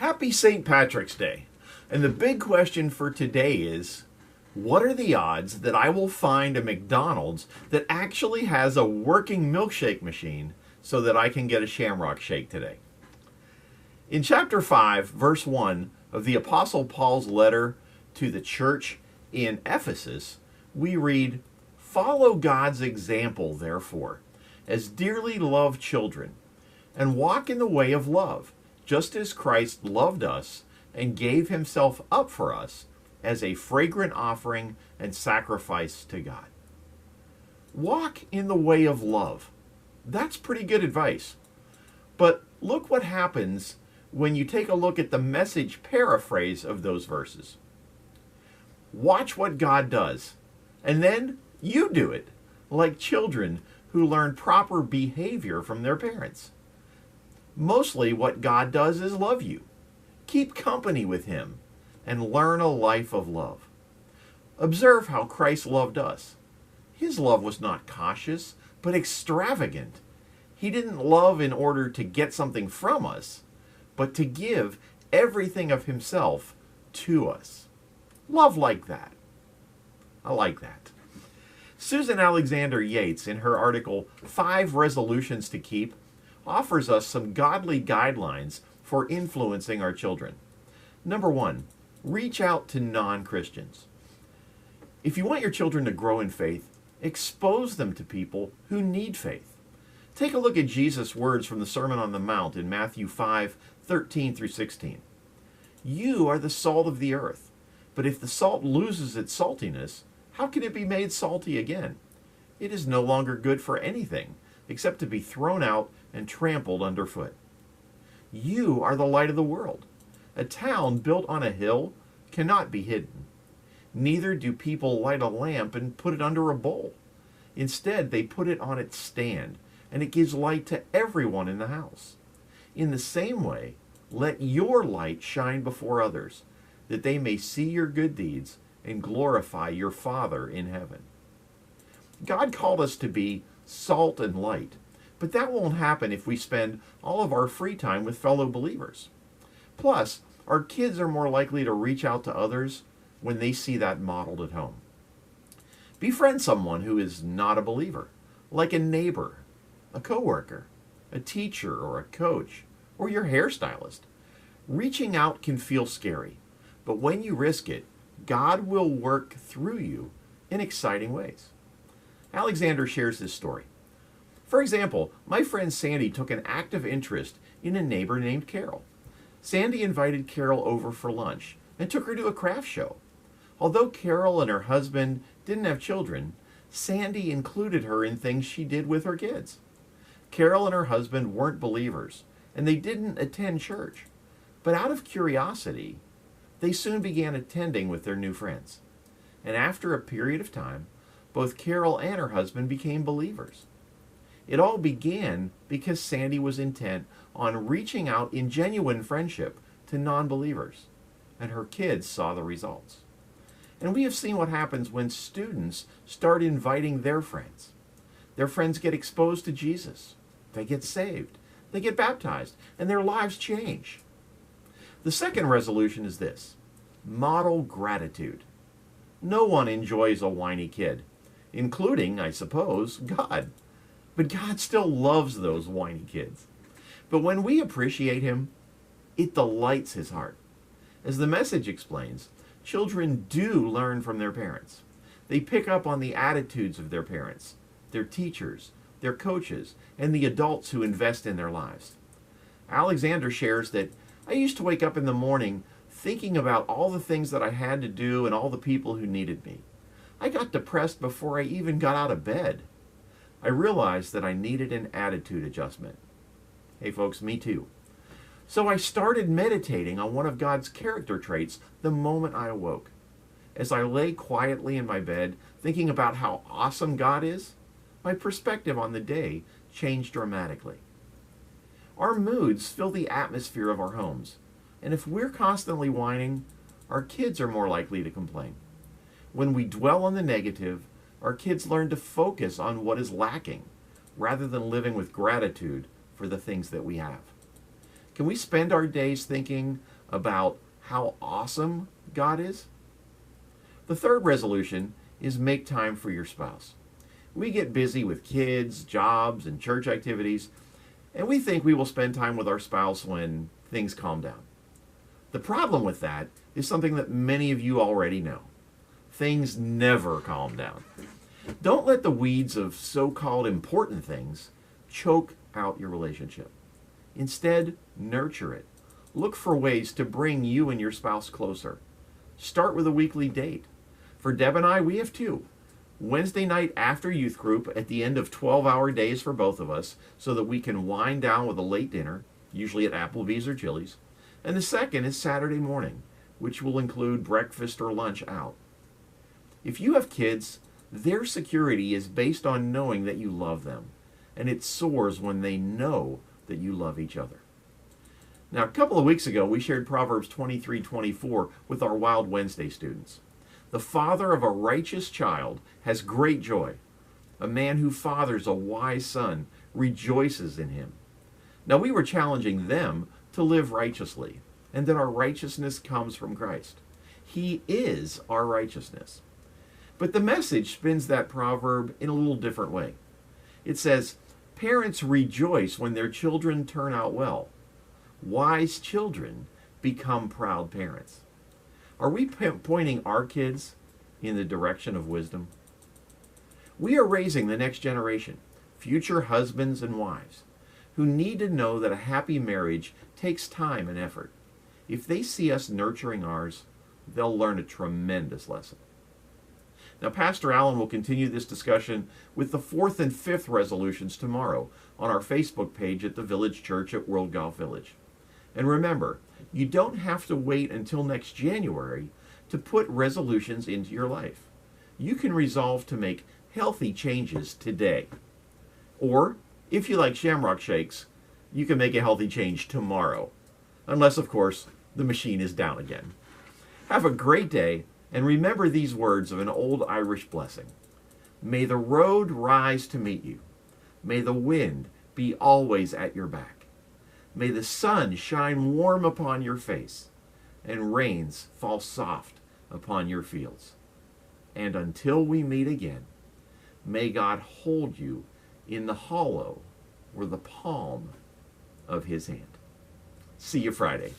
Happy St. Patrick's Day. And the big question for today is, what are the odds that I will find a McDonald's that actually has a working milkshake machine so that I can get a Shamrock Shake today? In chapter 5, verse 1 of the Apostle Paul's letter to the church in Ephesus, we read, "Follow God's example, therefore, as dearly loved children, and walk in the way of love, just as Christ loved us and gave himself up for us as a fragrant offering and sacrifice to God." Walk in the way of love. That's pretty good advice. But look what happens when you take a look at the Message paraphrase of those verses. Watch what God does, and then you do it, like children who learn proper behavior from their parents. Mostly what God does is love you. Keep company with him and learn a life of love. Observe how Christ loved us. His love was not cautious, but extravagant. He didn't love in order to get something from us, but to give everything of himself to us. Love like that. I like that. Susan Alexander Yates, in her article, 5 Resolutions to Keep, offers us some godly guidelines for influencing our children. Number 1, reach out to non-Christians. If you want your children to grow in faith, expose them to people who need faith. Take a look at Jesus' words from the Sermon on the Mount in Matthew 5:13 through 16. You are the salt of the earth, but if the salt loses its saltiness, how can it be made salty again? It is no longer good for anything except to be thrown out and trampled underfoot. You are the light of the world. A town built on a hill cannot be hidden. Neither do people light a lamp and put it under a bowl. Instead, they put it on its stand, and it gives light to everyone in the house. In the same way, let your light shine before others, that they may see your good deeds and glorify your Father in heaven. God called us to be salt and light, but that won't happen if we spend all of our free time with fellow believers. Plus, our kids are more likely to reach out to others when they see that modeled at home. Befriend someone who is not a believer, like a neighbor, a coworker, a teacher or a coach, or your hairstylist. Reaching out can feel scary, but when you risk it, God will work through you in exciting ways. Alexander shares this story. For example, my friend Sandy took an active interest in a neighbor named Carol. Sandy invited Carol over for lunch and took her to a craft show. Although Carol and her husband didn't have children, Sandy included her in things she did with her kids. Carol and her husband weren't believers, and they didn't attend church. But out of curiosity, they soon began attending with their new friends. And after a period of time, both Carol and her husband became believers. It all began because Sandy was intent on reaching out in genuine friendship to non-believers, and her kids saw the results. And we have seen what happens when students start inviting their friends. Their friends get exposed to Jesus. They get saved. They get baptized, and their lives change. The second resolution is this: model gratitude. No one enjoys a whiny kid, including, I suppose, God. But God still loves those whiny kids. But when we appreciate him, it delights his heart. As the Message explains, children do learn from their parents. They pick up on the attitudes of their parents, their teachers, their coaches, and the adults who invest in their lives. Alexander shares that, I used to wake up in the morning thinking about all the things that I had to do and all the people who needed me. I got depressed before I even got out of bed. I realized that I needed an attitude adjustment. Hey folks, me too. So I started meditating on one of God's character traits the moment I awoke. As I lay quietly in my bed, thinking about how awesome God is, my perspective on the day changed dramatically. Our moods fill the atmosphere of our homes, and if we're constantly whining, our kids are more likely to complain. When we dwell on the negative, our kids learn to focus on what is lacking, rather than living with gratitude for the things that we have. Can we spend our days thinking, about how awesome God is? The third resolution is make time for your spouse. We get busy with kids, jobs, and church activities, and we think we will spend time with our spouse when things calm down. The problem with that is something that many of you already know. Things never calm down. Don't let the weeds of so-called important things choke out your relationship. Instead, nurture it. Look for ways to bring you and your spouse closer. Start with a weekly date. For Deb and I, we have two. Wednesday night after youth group at the end of 12-hour days for both of us so that we can wind down with a late dinner, usually at Applebee's or Chili's. And the second is Saturday morning, which will include breakfast or lunch out. If you have kids, their security is based on knowing that you love them, and it soars when they know that you love each other. Now, a couple of weeks ago, we shared Proverbs 23:24 with our Wild Wednesday students. The father of a righteous child has great joy. A man who fathers a wise son rejoices in him. Now, we were challenging them to live righteously, and that our righteousness comes from Christ. He is our righteousness. But the message spins that proverb in a little different way. It says, parents rejoice when their children turn out well. Wise children become proud parents. Are we pointing our kids in the direction of wisdom? We are raising the next generation, future husbands and wives, who need to know that a happy marriage takes time and effort. If they see us nurturing ours, they'll learn a tremendous lesson. Now, Pastor Allen will continue this discussion with the fourth and fifth resolutions tomorrow on our Facebook page at the Village Church at World Golf Village. And remember, you don't have to wait until next January to put resolutions into your life. You can resolve to make healthy changes today. Or, if you like Shamrock Shakes, you can make a healthy change tomorrow. Unless, of course, the machine is down again. Have a great day, and remember these words of an old Irish blessing. May the road rise to meet you. May the wind be always at your back. May the sun shine warm upon your face, and rains fall soft upon your fields. And until we meet again, may God hold you in the hollow or the palm of his hand. See you Friday.